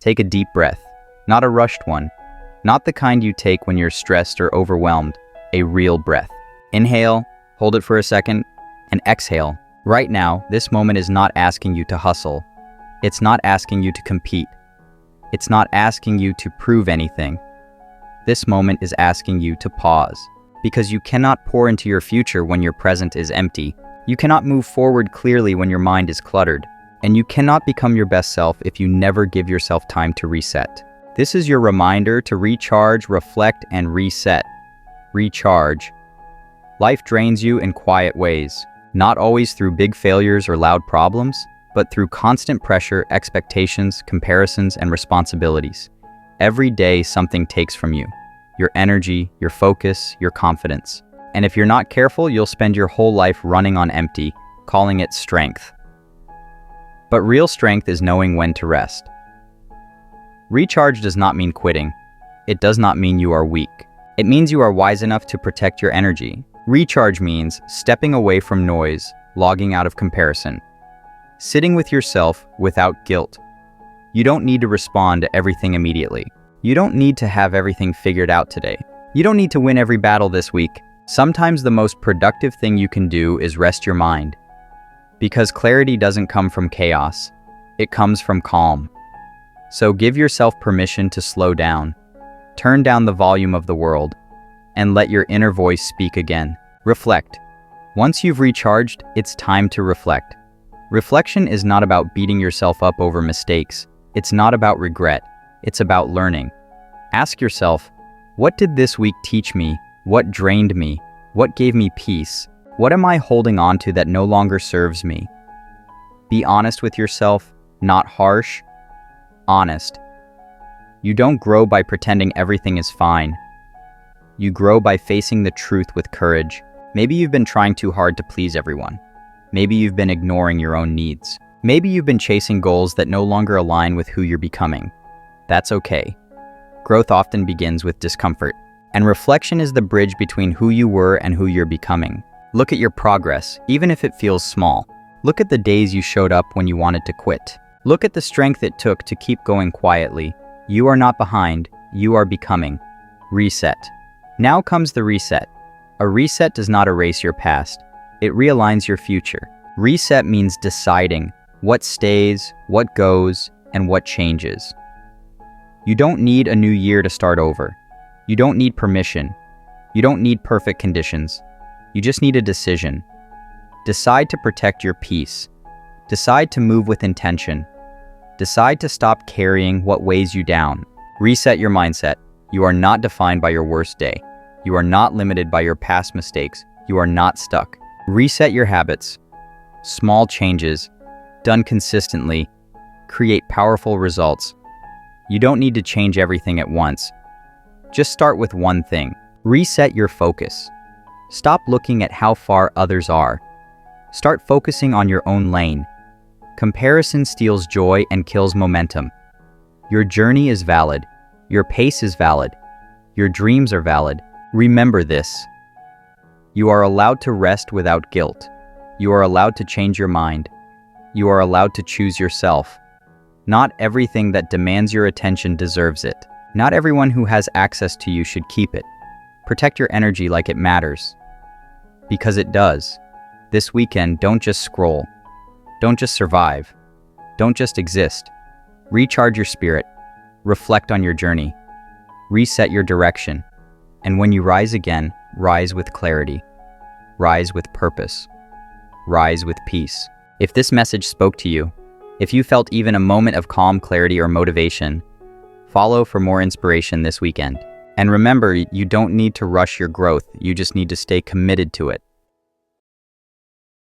Take a deep breath, not a rushed one, not the kind you take when you're stressed or overwhelmed, a real breath. Inhale, hold it for a second, and exhale. Right now, this moment is not asking you to hustle. It's not asking you to compete. It's not asking you to prove anything. This moment is asking you to pause, because you cannot pour into your future when your present is empty. You cannot move forward clearly when your mind is cluttered. And you cannot become your best self if you never give yourself time to reset. This is your reminder to recharge, reflect, and reset. Recharge. Life drains you in quiet ways, not always through big failures or loud problems, but through constant pressure, expectations, comparisons, and responsibilities. Every day something takes from you. Your energy, your focus, your confidence. And if you're not careful, you'll spend your whole life running on empty, calling it strength. But real strength is knowing when to rest. Recharge does not mean quitting. It does not mean you are weak. It means you are wise enough to protect your energy. Recharge means stepping away from noise, logging out of comparison, sitting with yourself without guilt. You don't need to respond to everything immediately. You don't need to have everything figured out today. You don't need to win every battle this week. Sometimes the most productive thing you can do is rest your mind. Because clarity doesn't come from chaos, it comes from calm. So give yourself permission to slow down, turn down the volume of the world, and let your inner voice speak again. Reflect. Once you've recharged, it's time to reflect. Reflection is not about beating yourself up over mistakes. It's not about regret. It's about learning. Ask yourself, what did this week teach me? What drained me? What gave me peace? What am I holding on to that no longer serves me? Be honest with yourself, not harsh. Honest. You don't grow by pretending everything is fine. You grow by facing the truth with courage. Maybe you've been trying too hard to please everyone. Maybe you've been ignoring your own needs. Maybe you've been chasing goals that no longer align with who you're becoming. That's okay. Growth often begins with discomfort, and reflection is the bridge between who you were and who you're becoming. Look at your progress, even if it feels small. Look at the days you showed up when you wanted to quit. Look at the strength it took to keep going quietly. You are not behind, you are becoming. Reset. Now comes the reset. A reset does not erase your past. It realigns your future. Reset means deciding what stays, what goes, and what changes. You don't need a new year to start over. You don't need permission. You don't need perfect conditions. You just need a decision. Decide to protect your peace. Decide to move with intention. Decide to stop carrying what weighs you down. Reset your mindset. You are not defined by your worst day. You are not limited by your past mistakes. You are not stuck. Reset your habits. Small changes, done consistently, create powerful results. You don't need to change everything at once. Just start with one thing. Reset your focus. Stop looking at how far others are. Start focusing on your own lane. Comparison steals joy and kills momentum. Your journey is valid. Your pace is valid. Your dreams are valid. Remember this. You are allowed to rest without guilt. You are allowed to change your mind. You are allowed to choose yourself. Not everything that demands your attention deserves it. Not everyone who has access to you should keep it. Protect your energy like it matters. Because it does. This weekend, don't just scroll. Don't just survive. Don't just exist. Recharge your spirit. Reflect on your journey. Reset your direction. And when you rise again, rise with clarity. Rise with purpose. Rise with peace. If this message spoke to you, if you felt even a moment of calm, clarity, or motivation, follow for more inspiration this weekend. And remember, you don't need to rush your growth. You just need to stay committed to it.